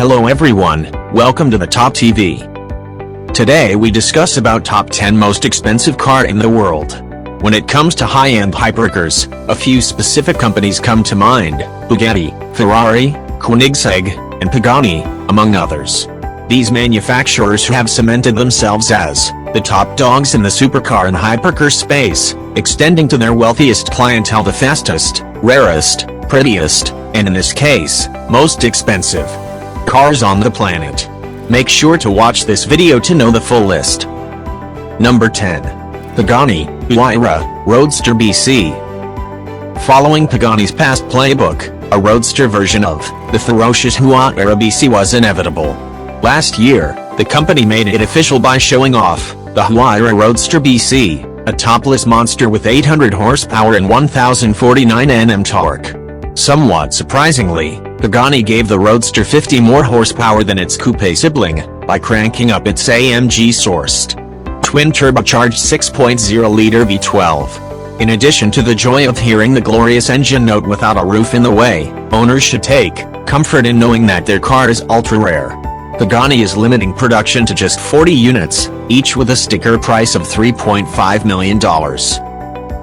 Hello everyone, welcome to the Top TV. Today we discuss about top 10 most expensive car in the world. When it comes to high-end hypercars, a few specific companies come to mind: Bugatti, Ferrari, Koenigsegg, and Pagani, among others. These manufacturers have cemented themselves as the top dogs in the supercar and hypercar space, extending to their wealthiest clientele the fastest, rarest, prettiest, and in this case, most expensive cars on the planet. Make sure to watch this video to know the full list. Number 10. Pagani Huayra Roadster BC. Following Pagani's past playbook, a roadster version of the ferocious Huayra BC was inevitable. Last year, the company made it official by showing off the Huayra Roadster BC, a topless monster with 800 horsepower and 1049 Nm torque. Somewhat surprisingly, Pagani gave the Roadster 50 more horsepower than its coupe sibling, by cranking up its AMG-sourced twin-turbocharged 6.0-liter V12. In addition to the joy of hearing the glorious engine note without a roof in the way, owners should take comfort in knowing that their car is ultra-rare. Pagani is limiting production to just 40 units, each with a sticker price of $3.5 million.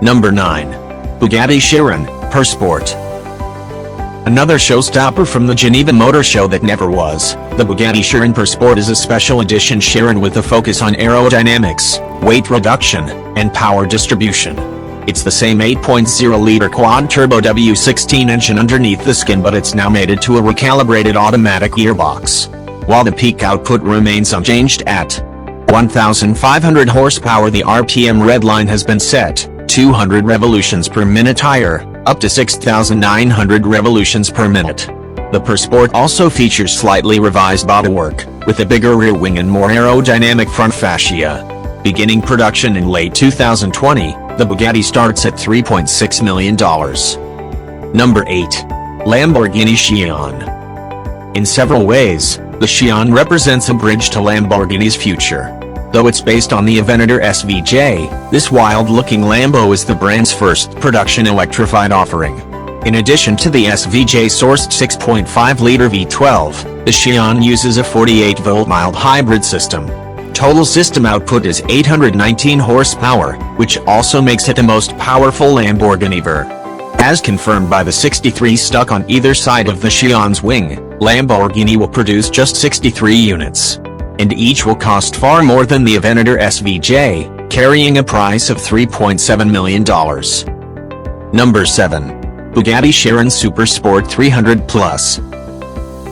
Number 9. Bugatti Chiron Per Sport. Another showstopper from the Geneva Motor Show that never was, the Bugatti Chiron Per Sport is a special edition Chiron with a focus on aerodynamics, weight reduction, and power distribution. It's the same 8.0-liter quad-turbo W16 engine underneath the skin, but it's now mated to a recalibrated automatic gearbox. While the peak output remains unchanged at 1,500 horsepower, the RPM redline has been set 200 revolutions per minute higher, up to 6,900 revolutions per minute. The Per Sport also features slightly revised bodywork, with a bigger rear wing and more aerodynamic front fascia. Beginning production in late 2020, the Bugatti starts at $3.6 million. Number 8. Lamborghini Chiron. In several ways, the Chiron represents a bridge to Lamborghini's future. Though it's based on the Aventador SVJ, this wild-looking Lambo is the brand's first production electrified offering. In addition to the SVJ-sourced 6.5-liter V12, the Chiron uses a 48-volt mild hybrid system. Total system output is 819 horsepower, which also makes it the most powerful Lamborghini ever. As confirmed by the 63 stuck on either side of the Chiron's wing, Lamborghini will produce just 63 units. And each will cost far more than the Aventador SVJ, carrying a price of $3.7 million. Number 7. Bugatti Chiron Super Sport 300 Plus.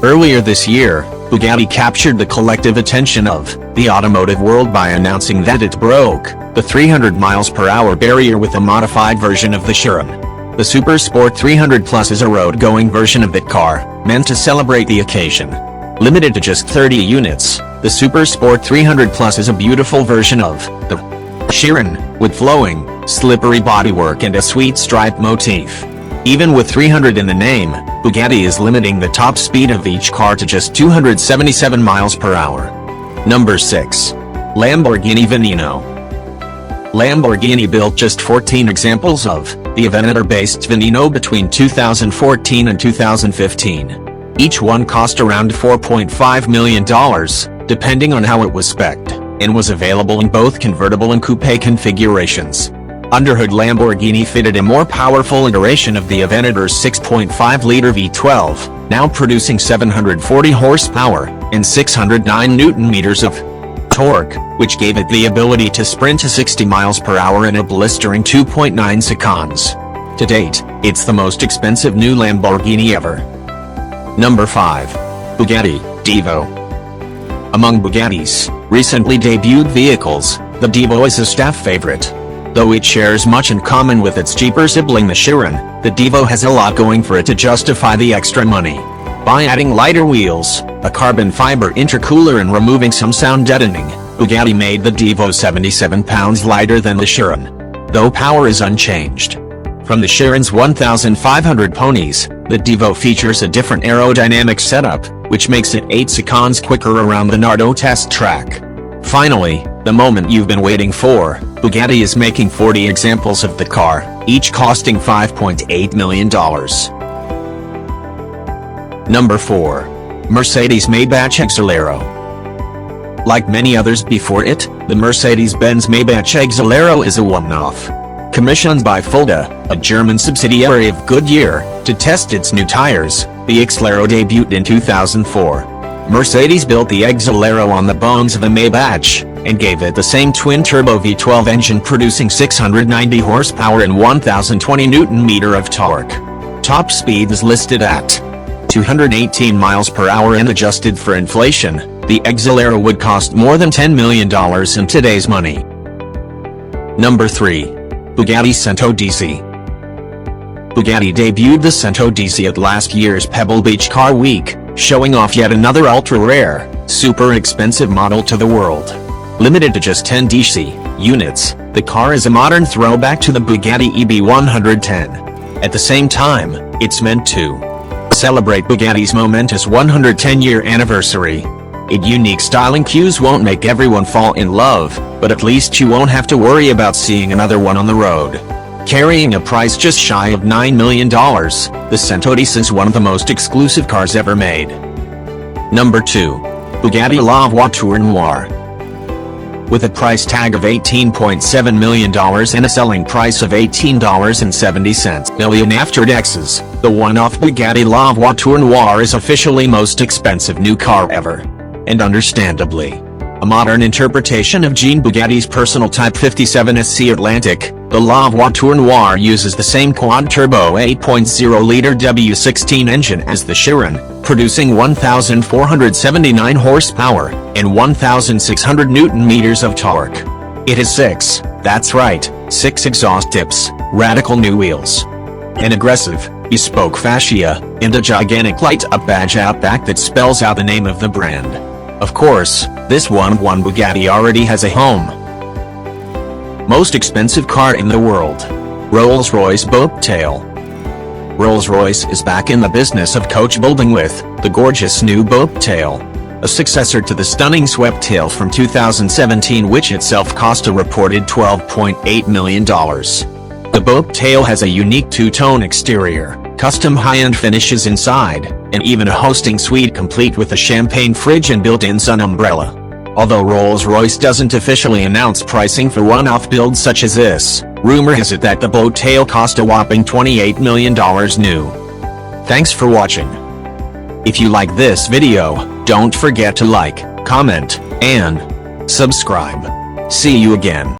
Earlier this year, Bugatti captured the collective attention of the automotive world by announcing that it broke the 300 mph barrier with a modified version of the Chiron. The Super Sport 300 Plus is a road-going version of that car, meant to celebrate the occasion. Limited to just 30 units, the Super Sport 300 Plus is a beautiful version of the Chiron, with flowing, slippery bodywork and a sweet stripe motif. Even with 300 in the name, Bugatti is limiting the top speed of each car to just 277 mph. Number 6. Lamborghini Venino. Lamborghini built just 14 examples of the Aventador-based Venino between 2014 and 2015. Each one cost around $4.5 million, depending on how it was spec'd, and was available in both convertible and coupe configurations. Underhood Lamborghini fitted a more powerful iteration of the Aventador's 6.5-liter V12, now producing 740 horsepower and 609 Nm of torque, which gave it the ability to sprint to 60 mph in a blistering 2.9 seconds. To date, it's the most expensive new Lamborghini ever. Number 5. Bugatti Devo. Among Bugatti's recently debuted vehicles, the Devo is a staff favorite. Though it shares much in common with its cheaper sibling the Chiron, the Devo has a lot going for it to justify the extra money. By adding lighter wheels, a carbon fiber intercooler and removing some sound deadening, Bugatti made the Devo 77 pounds lighter than the Chiron. Though power is unchanged. From the Chiron's 1,500 ponies, the Devo features a different aerodynamic setup, which makes it 8 seconds quicker around the Nardo test track. Finally, the moment you've been waiting for, Bugatti is making 40 examples of the car, each costing $5.8 million. Number 4. Mercedes Maybach Exalero. Like many others before it, the Mercedes-Benz Maybach Exalero is a one-off. Commissioned by Fulda, a German subsidiary of Goodyear, to test its new tires, the Exalero debuted in 2004. Mercedes built the Exalero on the bones of the Maybach, and gave it the same twin-turbo V12 engine producing 690 horsepower and 1,020 Nm of torque. Top speed is listed at 218 miles per hour, and adjusted for inflation, the Exalero would cost more than $10 million in today's money. Number 3. Bugatti Cento DC. Bugatti debuted the Cento DC at last year's Pebble Beach Car Week, showing off yet another ultra-rare, super expensive model to the world. Limited to just 10 DC units, the car is a modern throwback to the Bugatti EB110. At the same time, it's meant to celebrate Bugatti's momentous 110-year anniversary. Its unique styling cues won't make everyone fall in love, but at least you won't have to worry about seeing another one on the road. Carrying a price just shy of $9 million, the Cento DC is one of the most exclusive cars ever made. Number 2. Bugatti La Voiture Noire. With a price tag of $18.7 million and a selling price of $18.70 million after taxes, the one-off Bugatti La Voiture Noire is officially most expensive new car ever. And understandably, a modern interpretation of Jean Bugatti's personal Type 57 SC Atlantic, the La Voiture Noire uses the same quad-turbo 8.0-liter W16 engine as the Chiron, producing 1,479 horsepower and 1,600 Nm of torque. It has 6 exhaust tips, radical new wheels, an aggressive, bespoke fascia, and a gigantic light-up badge out back that spells out the name of the brand. Of course, this one Bugatti already has a home. Most expensive car in the world. Rolls-Royce Bobtail. Rolls-Royce is back in the business of coach building with the gorgeous new Bobtail, a successor to the stunning Sweptail from 2017, which itself cost a reported $12.8 million. The Bobtail has a unique two-tone exterior, custom high-end finishes inside, and even a hosting suite complete with a champagne fridge and built-in sun umbrella. Although Rolls-Royce doesn't officially announce pricing for one-off builds such as this, rumor has it that the Bobtail cost a whopping $28 million new. Thanks for watching. If you like this video, don't forget to like, comment, and subscribe. See you again.